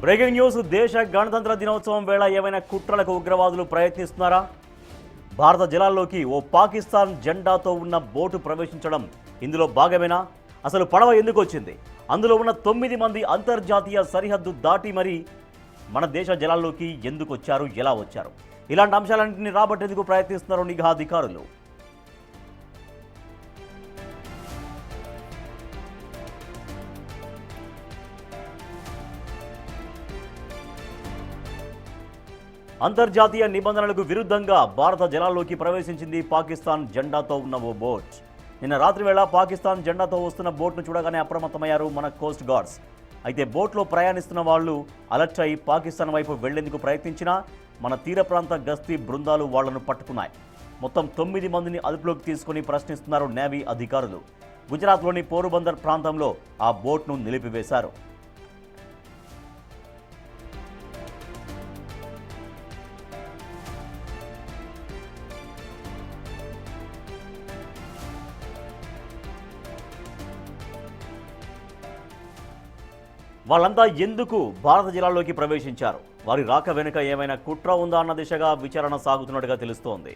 Breaking news. దేశ గణతంత్ర దినోత్సవం వేళ ఏమైనా కుట్రలకు ఉగ్రవాదులు ప్రయత్నిస్తున్నారా? భారత జలాల్లోకి ఓ పాకిస్తాన్ జెండాతో ఉన్న బోటు ప్రవేశించడం ఇందులో భాగమేనా? అసలు పడవ ఎందుకు వచ్చింది? అందులో ఉన్న 9 మంది అంతర్జాతీయ సరిహద్దు దాటి మరి మన దేశ జలాల్లోకి ఎందుకు వచ్చారు, ఎలా వచ్చారు? ఇలాంటి అంశాలన్నింటినీ రాబట్టేందుకు ప్రయత్నిస్తున్నారు నిఘా అధికారులు. అంతర్జాతీయ నిబంధనలకు విరుద్ధంగా భారత జలాల్లోకి ప్రవేశించింది పాకిస్తాన్ జెండాతో ఉన్న ఓ బోట్. నిన్న రాత్రి వేళ పాకిస్తాన్ జెండాతో వస్తున్న బోట్ను చూడగానే అప్రమత్తమయ్యారు మన కోస్ట్ గార్డ్స్. అయితే బోట్లో ప్రయాణిస్తున్న వాళ్ళు అలర్ట్ అయి పాకిస్తాన్ వైపు వెళ్లేందుకు ప్రయత్నించినా మన తీర ప్రాంత గస్తీ బృందాలు వాళ్లను పట్టుకున్నాయి. మొత్తం 9 మందిని అదుపులోకి తీసుకుని ప్రశ్నిస్తున్నారు నేవీ అధికారులు. గుజరాత్లోని పోరుబందర్ ప్రాంతంలో ఆ బోట్ను నిలిపివేశారు. వాళ్ళంతా ఎందుకు భారత జలాల్లోకి ప్రవేశించారు? వారి రాక వెనుక ఏమైనా కుట్ర ఉందా అన్న దిశగా విచారణ సాగుతున్నట్టుగా తెలుస్తోంది.